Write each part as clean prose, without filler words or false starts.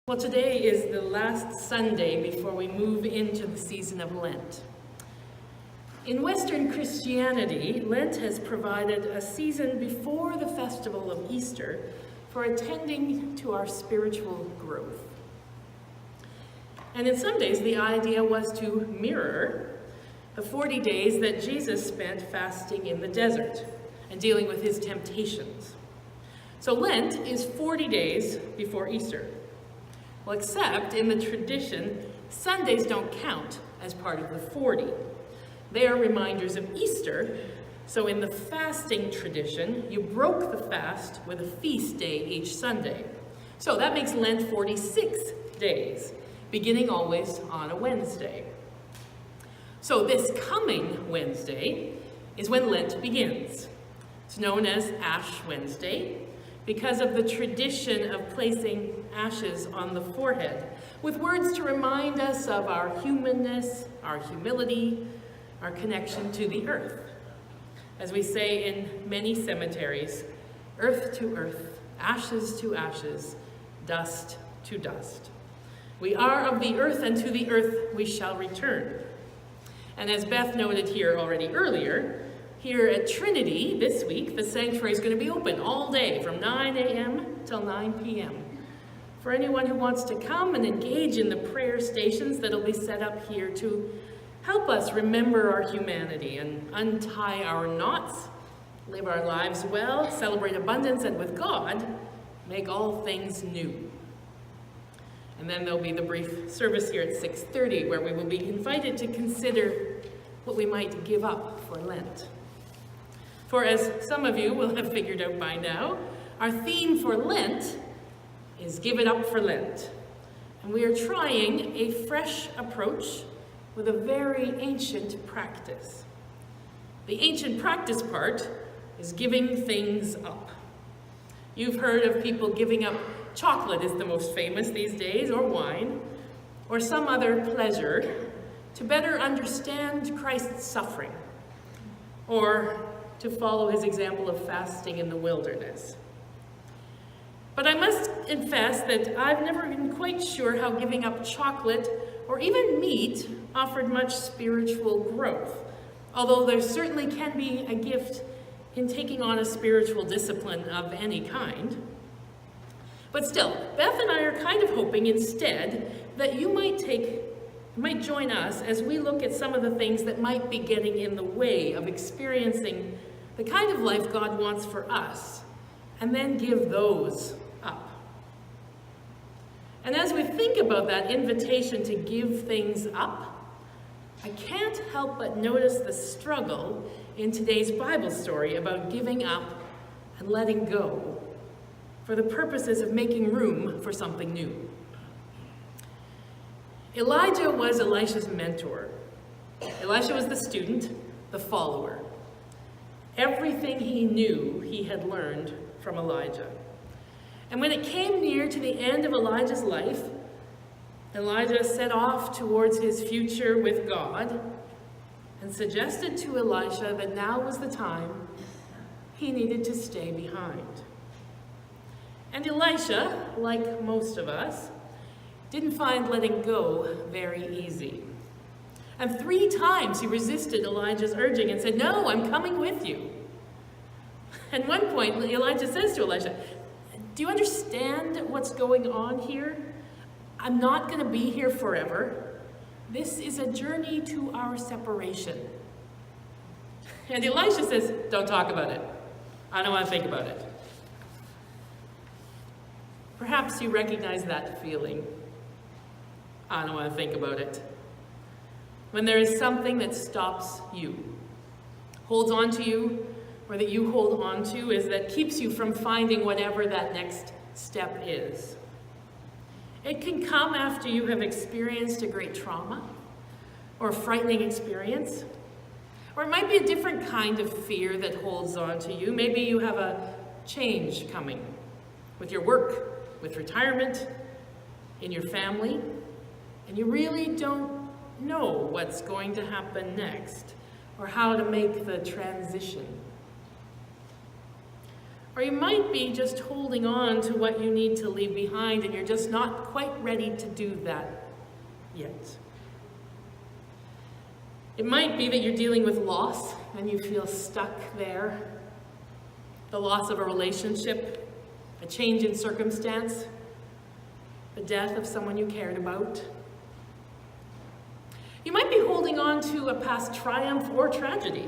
Well, today is the last Sunday before we move into the season of Lent. In Western Christianity, Lent has provided a season before the festival of Easter for attending to our spiritual growth. And in some days, the idea was to mirror the 40 days that Jesus spent fasting in the desert and dealing with his temptations. So Lent is 40 days before Easter. Well, except in the tradition, Sundays don't count as part of the 40. They are reminders of Easter. So in the fasting tradition, you broke the fast with a feast day each Sunday. So that makes Lent 46 days, beginning always on a Wednesday. So this coming Wednesday is when Lent begins. It's known as Ash Wednesday, because of the tradition of placing ashes on the forehead, with words to remind us of our humanness, our humility, our connection to the earth. As we say in many cemeteries, earth to earth, ashes to ashes, dust to dust. We are of the earth, and to the earth we shall return. And as Beth noted here already earlier, here at Trinity this week, the sanctuary is going to be open all day from 9 a.m. till 9 p.m. for anyone who wants to come and engage in the prayer stations that'll be set up here to help us remember our humanity and untie our knots, live our lives well, celebrate abundance, and with God, make all things new. And then there'll be the brief service here at 6:30 where we will be invited to consider what we might give up for Lent. For as some of you will have figured out by now, our theme for Lent is Give It Up for Lent. And we are trying a fresh approach with a very ancient practice. The ancient practice part is giving things up. You've heard of people giving up chocolate is the most famous these days, or wine, or some other pleasure to better understand Christ's suffering, or to follow his example of fasting in the wilderness. But I must confess that I've never been quite sure how giving up chocolate or even meat offered much spiritual growth, although there certainly can be a gift in taking on a spiritual discipline of any kind. But still, Beth and I are kind of hoping instead that you might join us as we look at some of the things that might be getting in the way of experiencing the kind of life God wants for us, and then give those up. And as we think about that invitation to give things up, I can't help but notice the struggle in today's Bible story about giving up and letting go for the purposes of making room for something new. Elijah was Elisha's mentor. Elisha was the student, the follower. Everything he knew, he had learned from Elijah. And when it came near to the end of Elijah's life, Elijah set off towards his future with God and suggested to Elisha that now was the time he needed to stay behind. And Elisha, like most of us, didn't find letting go very easy. And 3 times he resisted Elijah's urging and said, "No, I'm coming with you." At one point, Elijah says to Elisha, "Do you understand what's going on here? I'm not going to be here forever. This is a journey to our separation." And Elisha says, "Don't talk about it. I don't want to think about it." Perhaps you recognize that feeling. I don't want to think about it. When there is something that stops you, holds on to you, or that you hold on to, is that keeps you from finding whatever that next step is. It can come after you have experienced a great trauma or a frightening experience, or it might be a different kind of fear that holds on to you. Maybe you have a change coming with your work, with retirement, in your family, and you really don't know what's going to happen next or how to make the transition. Or you might be just holding on to what you need to leave behind and you're just not quite ready to do that yet. It might be that you're dealing with loss and you feel stuck there. The loss of a relationship, a change in circumstance, the death of someone you cared about. You might be holding on to a past triumph or tragedy,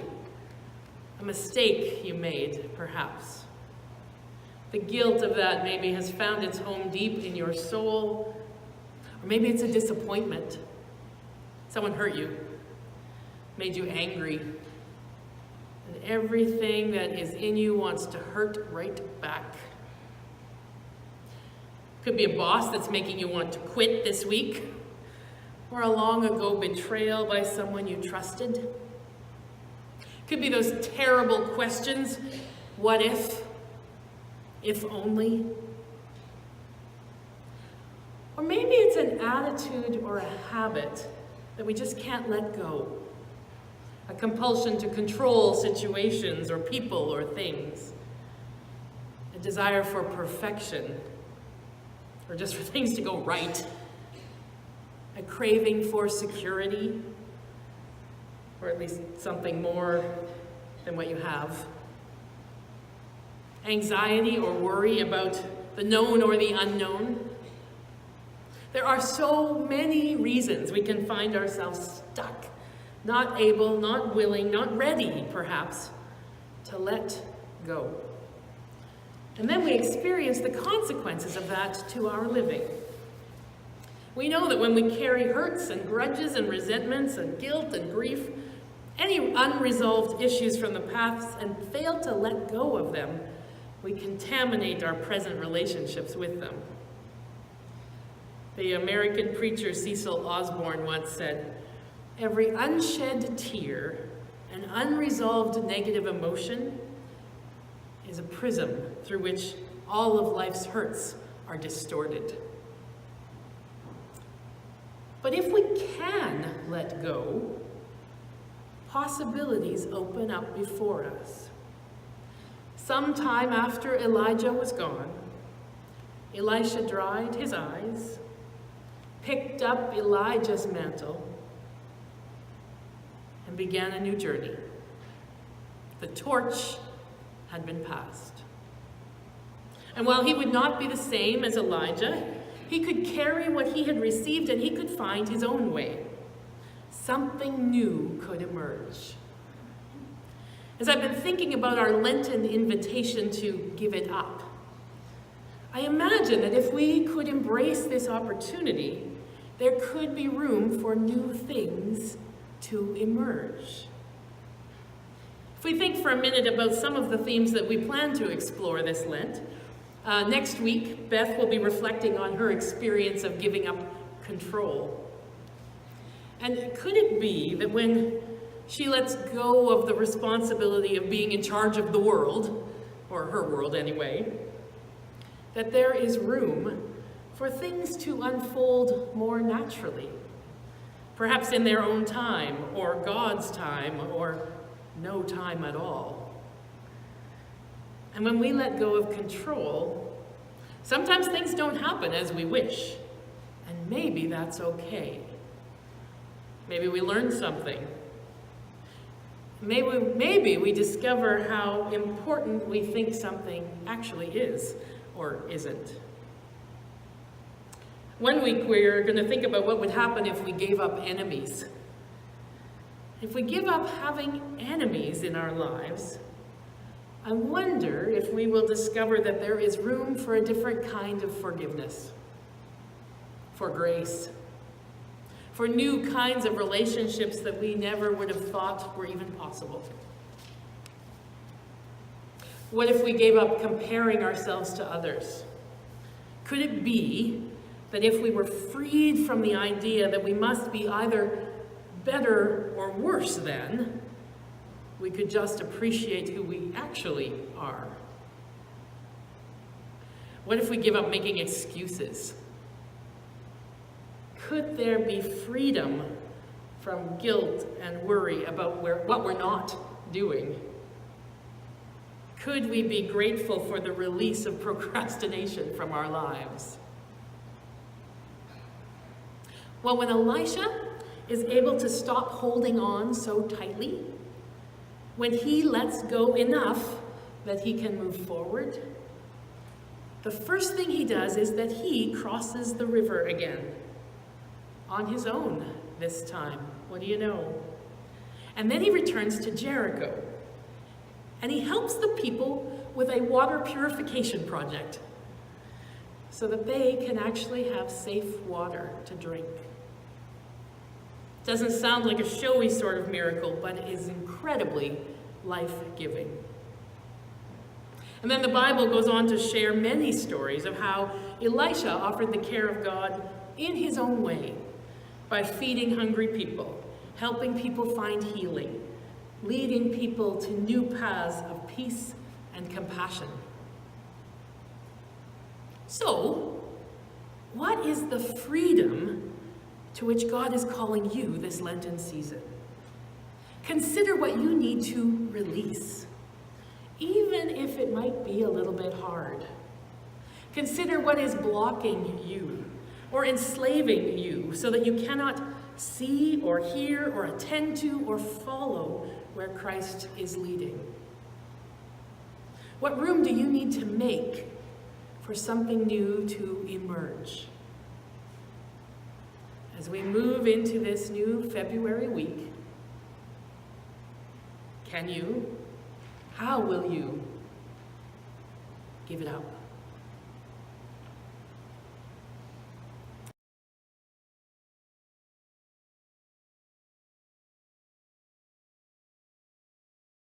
a mistake you made, perhaps. The guilt of that maybe has found its home deep in your soul, or maybe it's a disappointment. Someone hurt you, made you angry, and everything that is in you wants to hurt right back. Could be a boss that's making you want to quit this week, or a long ago betrayal by someone you trusted. Could be those terrible questions, what if only? Or maybe it's an attitude or a habit that we just can't let go. A compulsion to control situations or people or things. A desire for perfection, or just for things to go right. A craving for security, or at least something more than what you have. Anxiety or worry about the known or the unknown. There are so many reasons we can find ourselves stuck, not able, not willing, not ready, perhaps, to let go. And then we experience the consequences of that to our living. We know that when we carry hurts and grudges and resentments and guilt and grief, any unresolved issues from the past, and fail to let go of them, we contaminate our present relationships with them. The American preacher Cecil Osborne once said, "Every unshed tear and unresolved negative emotion is a prism through which all of life's hurts are distorted." But if we can let go, possibilities open up before us. Sometime after Elijah was gone, Elisha dried his eyes, picked up Elijah's mantle, and began a new journey. The torch had been passed. And while he would not be the same as Elijah, he could carry what he had received and he could find his own way. Something new could emerge. As I've been thinking about our Lenten invitation to give it up, I imagine that if we could embrace this opportunity, there could be room for new things to emerge. If we think for a minute about some of the themes that we plan to explore this Lent, next week, Beth will be reflecting on her experience of giving up control. And could it be that when she lets go of the responsibility of being in charge of the world, or her world anyway, that there is room for things to unfold more naturally, perhaps in their own time, or God's time, or no time at all. And when we let go of control, sometimes things don't happen as we wish, and maybe that's okay. Maybe we learn something. Maybe we discover how important we think something actually is or isn't. One week we're going to think about what would happen if we gave up enemies. If we give up having enemies in our lives, I wonder if we will discover that there is room for a different kind of forgiveness, for grace, for new kinds of relationships that we never would have thought were even possible. What if we gave up comparing ourselves to others? Could it be that if we were freed from the idea that we must be either better or worse than, we could just appreciate who we actually are? What if we give up making excuses? Could there be freedom from guilt and worry about what we're not doing? Could we be grateful for the release of procrastination from our lives? Well, when Elisha is able to stop holding on so tightly, when he lets go enough that he can move forward, the first thing he does is that he crosses the river again, on his own this time. What do you know? And then he returns to Jericho, and he helps the people with a water purification project so that they can actually have safe water to drink. Doesn't sound like a showy sort of miracle, but it is incredibly life-giving. And then the Bible goes on to share many stories of how Elisha offered the care of God in his own way by feeding hungry people, helping people find healing, leading people to new paths of peace and compassion. So, what is the freedom to which God is calling you this Lenten season? Consider what you need to release, even if it might be a little bit hard. Consider what is blocking you or enslaving you so that you cannot see or hear or attend to or follow where Christ is leading. What room do you need to make for something new to emerge? As we move into this new February week, can you, how will you give it up?